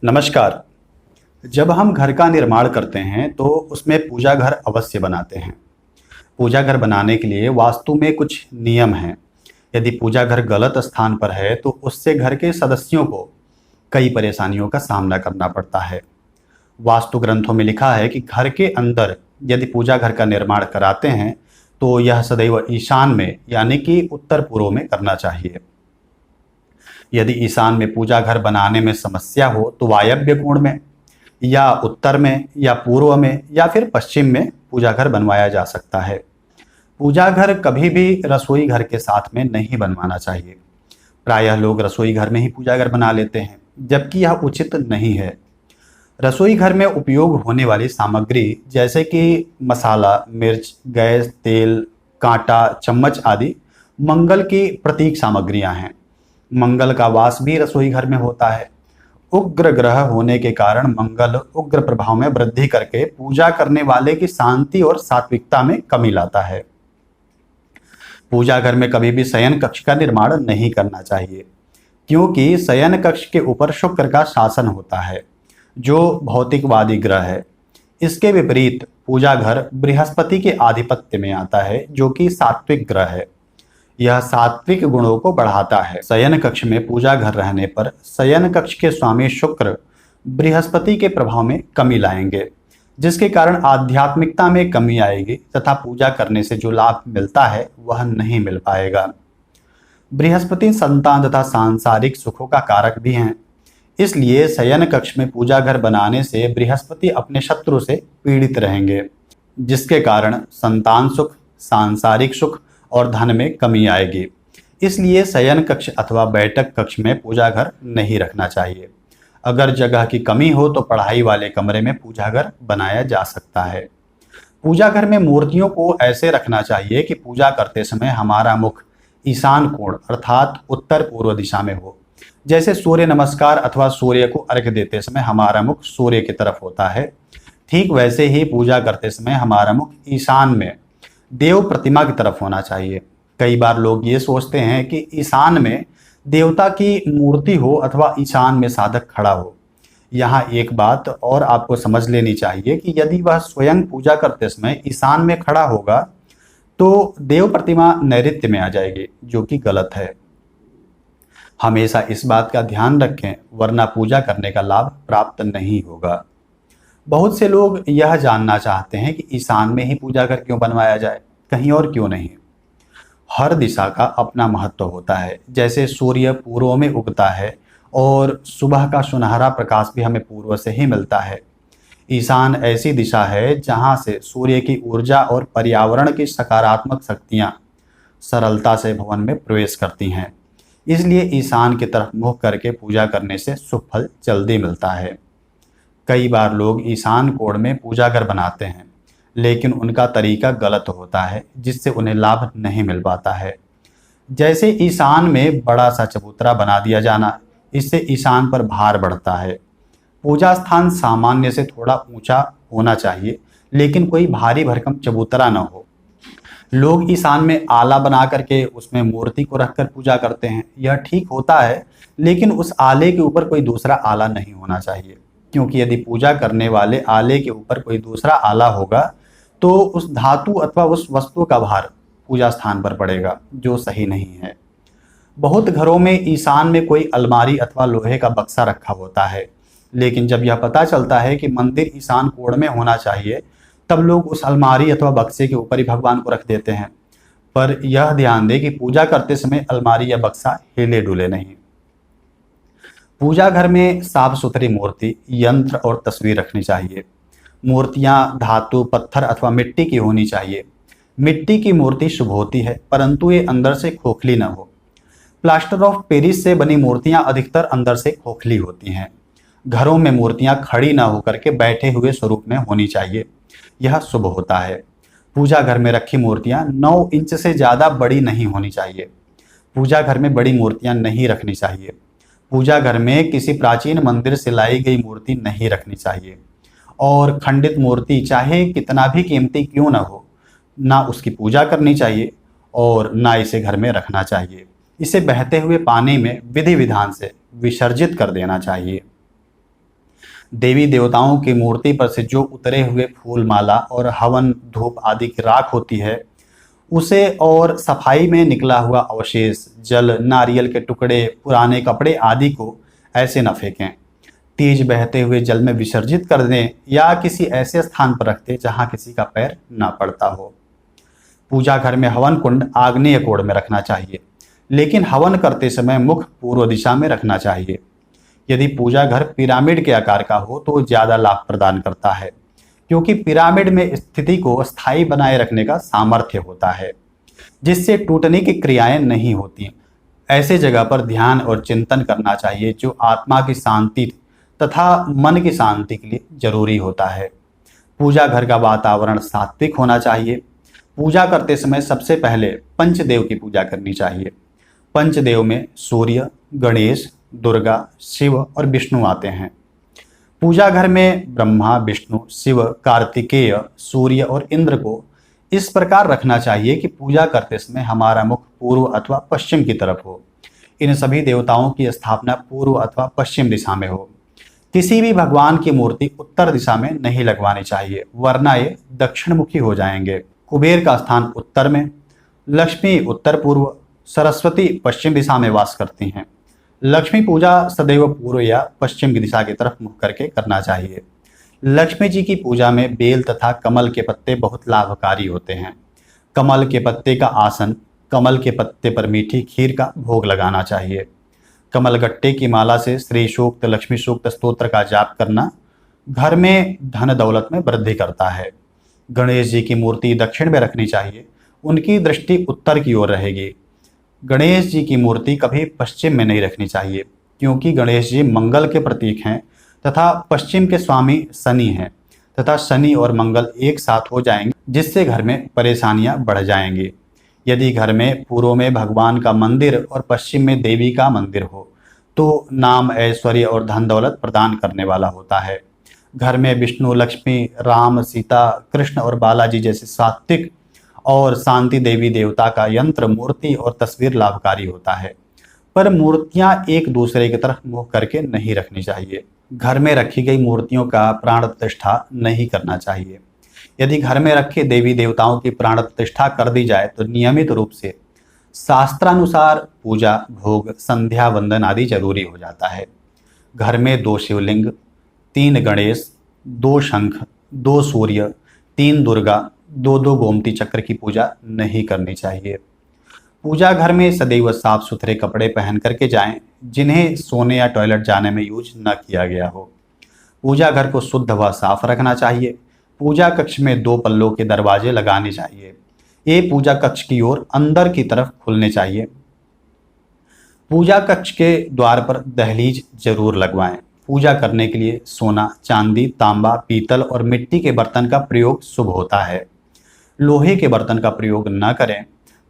नमस्कार। जब हम घर का निर्माण करते हैं तो उसमें पूजा घर अवश्य बनाते हैं। पूजा घर बनाने के लिए वास्तु में कुछ नियम हैं। यदि पूजा घर गलत स्थान पर है तो उससे घर के सदस्यों को कई परेशानियों का सामना करना पड़ता है। वास्तु ग्रंथों में लिखा है कि घर के अंदर यदि पूजा घर का निर्माण कराते हैं तो यह सदैव ईशान में यानी कि उत्तर पूर्व में करना चाहिए। यदि ईशान में पूजा घर बनाने में समस्या हो तो वायव्य कोण में या उत्तर में या पूर्व में या फिर पश्चिम में पूजा घर बनवाया जा सकता है। पूजा घर कभी भी रसोई घर के साथ में नहीं बनवाना चाहिए। प्रायः लोग रसोई घर में ही पूजा घर बना लेते हैं, जबकि यह उचित नहीं है। रसोई घर में उपयोग होने वाली सामग्री जैसे कि मसाला, मिर्च, गैस, तेल, कांटा, चम्मच आदि मंगल की प्रतीक सामग्रियां हैं। मंगल का वास भी रसोई घर में होता है। उग्र ग्रह होने के कारण मंगल उग्र प्रभाव में वृद्धि करके पूजा करने वाले की शांति और सात्विकता में कमी लाता है। पूजा घर में कभी भी शयन कक्ष का निर्माण नहीं करना चाहिए, क्योंकि शयन कक्ष के ऊपर शुक्र का शासन होता है, जो भौतिकवादी ग्रह है। इसके विपरीत पूजा घर बृहस्पति के आधिपत्य में आता है, जो कि सात्विक ग्रह है। यह सात्विक गुणों को बढ़ाता है। शयन कक्ष में पूजा घर रहने पर शयन कक्ष के स्वामी शुक्र बृहस्पति के प्रभाव में कमी लाएंगे, जिसके कारण आध्यात्मिकता में कमी आएगी तथा पूजा करने से जो लाभ मिलता है वह नहीं मिल पाएगा। बृहस्पति संतान तथा सांसारिक सुखों का कारक भी हैं। इसलिए शयन कक्ष में पूजा घर बनाने से बृहस्पति अपने शत्रु से पीड़ित रहेंगे, जिसके कारण संतान सुख, सांसारिक सुख और धन में कमी आएगी। इसलिए शयन कक्ष अथवा बैठक कक्ष में पूजा घर नहीं रखना चाहिए। अगर जगह की कमी हो तो पढ़ाई वाले कमरे में पूजा घर बनाया जा सकता है। पूजा घर में मूर्तियों को ऐसे रखना चाहिए कि पूजा करते समय हमारा मुख ईशान कोण अर्थात उत्तर पूर्व दिशा में हो। जैसे सूर्य नमस्कार अथवा सूर्य को अर्घ्य देते समय हमारा मुख सूर्य की तरफ होता है, ठीक वैसे ही पूजा करते समय हमारा मुख ईशान में देव प्रतिमा की तरफ होना चाहिए। कई बार लोग ये सोचते हैं कि ईशान में देवता की मूर्ति हो अथवा ईशान में साधक खड़ा हो। यहाँ एक बात और आपको समझ लेनी चाहिए कि यदि वह स्वयं पूजा करते समय ईशान में खड़ा होगा तो देव प्रतिमा नैऋत्य में आ जाएगी, जो कि गलत है। हमेशा इस बात का ध्यान रखें, वरना पूजा करने का लाभ प्राप्त नहीं होगा। बहुत से लोग यह जानना चाहते हैं कि ईशान में ही पूजा घर क्यों बनवाया जाए, कहीं और क्यों नहीं। हर दिशा का अपना महत्व होता है। जैसे सूर्य पूर्व में उगता है और सुबह का सुनहरा प्रकाश भी हमें पूर्व से ही मिलता है। ईशान ऐसी दिशा है जहां से सूर्य की ऊर्जा और पर्यावरण की सकारात्मक शक्तियां सरलता से भवन में प्रवेश करती हैं। इसलिए ईशान की तरफ मुख करके पूजा करने से शुभ फल जल्दी मिलता है। कई बार लोग ईशान कोण में पूजा घर बनाते हैं, लेकिन उनका तरीका गलत होता है, जिससे उन्हें लाभ नहीं मिल पाता है। जैसे ईशान में बड़ा सा चबूतरा बना दिया जाना, इससे ईशान पर भार बढ़ता है। पूजा स्थान सामान्य से थोड़ा ऊंचा होना चाहिए, लेकिन कोई भारी भरकम चबूतरा न हो। लोग ईशान में आला बना करके उसमें मूर्ति को रखकर पूजा करते हैं। यह ठीक होता है, लेकिन उस आले के ऊपर कोई दूसरा आला नहीं होना चाहिए, क्योंकि यदि पूजा करने वाले आले के ऊपर कोई दूसरा आला होगा तो उस धातु अथवा उस वस्तु का भार पूजा स्थान पर पड़ेगा, जो सही नहीं है। बहुत घरों में ईशान में कोई अलमारी अथवा लोहे का बक्सा रखा होता है, लेकिन जब यह पता चलता है कि मंदिर ईशान कोण में होना चाहिए, तब लोग उस अलमारी अथवा बक्से के ऊपर ही भगवान को रख देते हैं। पर यह ध्यान दें कि पूजा करते समय अलमारी या बक्सा हिले डुले नहीं। पूजा घर में साफ सुथरी मूर्ति, यंत्र और तस्वीर रखनी चाहिए। मूर्तियां धातु, पत्थर अथवा मिट्टी की होनी चाहिए। मिट्टी की मूर्ति शुभ होती है, परंतु ये अंदर से खोखली न हो। प्लास्टर ऑफ पेरिस से बनी मूर्तियां अधिकतर अंदर से खोखली होती हैं। घरों में मूर्तियां खड़ी न होकर के बैठे हुए स्वरूप में होनी चाहिए, यह शुभ होता है। पूजा घर में रखी मूर्तियां 9 इंच से ज़्यादा बड़ी नहीं होनी चाहिए। पूजा घर में बड़ी मूर्तियां नहीं रखनी चाहिए। पूजा घर में किसी प्राचीन मंदिर से लाई गई मूर्ति नहीं रखनी चाहिए, और खंडित मूर्ति चाहे कितना भी कीमती क्यों न हो, ना उसकी पूजा करनी चाहिए और ना इसे घर में रखना चाहिए। इसे बहते हुए पानी में विधि विधान से विसर्जित कर देना चाहिए। देवी देवताओं की मूर्ति पर से जो उतरे हुए फूल माला और हवन धूप आदि की राख होती है उसे और सफाई में निकला हुआ अवशेष जल नारियल के टुकड़े पुराने कपड़े आदि को ऐसे न फेंकें। तेज बहते हुए जल में विसर्जित कर दें या किसी ऐसे स्थान पर रख दें जहां किसी का पैर ना पड़ता हो। पूजा घर में हवन कुंड आग्नेय कोण में रखना चाहिए, लेकिन हवन करते समय मुख पूर्व दिशा में रखना चाहिए। यदि पूजा घर पिरामिड के आकार का हो तो ज़्यादा लाभ प्रदान करता है, क्योंकि पिरामिड में स्थिति को स्थायी बनाए रखने का सामर्थ्य होता है, जिससे टूटने की क्रियाएं नहीं होती। ऐसे जगह पर ध्यान और चिंतन करना चाहिए जो आत्मा की शांति तथा मन की शांति के लिए जरूरी होता है। पूजा घर का वातावरण सात्विक होना चाहिए। पूजा करते समय सबसे पहले पंचदेव की पूजा करनी चाहिए। पंचदेव में सूर्य, गणेश, दुर्गा, शिव और विष्णु आते हैं। पूजा घर में ब्रह्मा, विष्णु, शिव, कार्तिकेय, सूर्य और इंद्र को इस प्रकार रखना चाहिए कि पूजा करते समय हमारा मुख पूर्व अथवा पश्चिम की तरफ हो। इन सभी देवताओं की स्थापना पूर्व अथवा पश्चिम दिशा में हो। किसी भी भगवान की मूर्ति उत्तर दिशा में नहीं लगवानी चाहिए, वरना ये दक्षिण मुखी हो जाएंगे। कुबेर का स्थान उत्तर में, लक्ष्मी उत्तर पूर्व, सरस्वती पश्चिम दिशा में वास करती हैं। लक्ष्मी पूजा सदैव पूर्व या पश्चिम की दिशा की तरफ मुख करके करना चाहिए। लक्ष्मी जी की पूजा में बेल तथा कमल के पत्ते बहुत लाभकारी होते हैं। कमल के पत्ते का आसन, कमल के पत्ते पर मीठी खीर का भोग लगाना चाहिए। कमल गट्टे की माला से श्री सूक्त, लक्ष्मी सूक्त स्तोत्र का जाप करना घर में धन दौलत में वृद्धि करता है। गणेश जी की मूर्ति दक्षिण में रखनी चाहिए, उनकी दृष्टि उत्तर की ओर रहेगी। गणेश जी की मूर्ति कभी पश्चिम में नहीं रखनी चाहिए, क्योंकि गणेश जी मंगल के प्रतीक हैं तथा पश्चिम के स्वामी शनि हैं, तथा शनि और मंगल एक साथ हो जाएंगे, जिससे घर में परेशानियां बढ़ जाएंगी। यदि घर में पूर्व में भगवान का मंदिर और पश्चिम में देवी का मंदिर हो तो नाम, ऐश्वर्य और धन दौलत प्रदान करने वाला होता है। घर में विष्णु, लक्ष्मी, राम, सीता, कृष्ण और बालाजी जैसे सात्विक और शांति देवी देवता का यंत्र, मूर्ति और तस्वीर लाभकारी होता है, पर मूर्तियां एक दूसरे की तरफ मुंह करके नहीं रखनी चाहिए। घर में रखी गई मूर्तियों का प्राण प्रतिष्ठा नहीं करना चाहिए। यदि घर में रखे देवी देवताओं की प्राण प्रतिष्ठा कर दी जाए तो नियमित रूप से शास्त्रानुसार पूजा, भोग, संध्या वंदन आदि जरूरी हो जाता है। घर में 2 शिवलिंग, 3 गणेश, 2 शंख, 2 सूर्य, 3 दुर्गा, 2 गोमती चक्र की पूजा नहीं करनी चाहिए। पूजा घर में सदैव साफ सुथरे कपड़े पहन करके जाएं, जिन्हें सोने या टॉयलेट जाने में यूज न किया गया हो। पूजा घर को शुद्ध व साफ रखना चाहिए। पूजा कक्ष में 2 पल्लों के दरवाजे लगाने चाहिए। ये पूजा कक्ष की ओर अंदर की तरफ खुलने चाहिए। पूजा कक्ष के द्वार पर दहलीज जरूर लगवाएं। पूजा करने के लिए सोना, चांदी, तांबा, पीतल और मिट्टी के बर्तन का प्रयोग शुभ होता है। लोहे के बर्तन का प्रयोग न करें।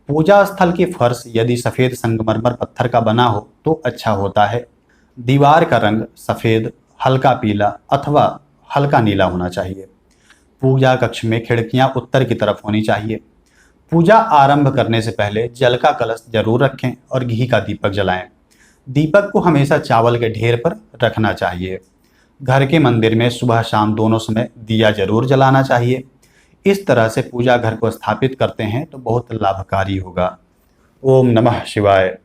पूजा स्थल की फर्श यदि सफ़ेद संगमरमर पत्थर का बना हो तो अच्छा होता है। दीवार का रंग सफ़ेद, हल्का पीला अथवा हल्का नीला होना चाहिए। पूजा कक्ष में खिड़कियां उत्तर की तरफ होनी चाहिए। पूजा आरंभ करने से पहले जल का कलश जरूर रखें और घी का दीपक जलाएं। दीपक को हमेशा चावल के ढेर पर रखना चाहिए। घर के मंदिर में सुबह शाम दोनों समय दिया जरूर जलाना चाहिए। इस तरह से पूजा घर को स्थापित करते हैं तो बहुत लाभकारी होगा। ओम नमः शिवाय।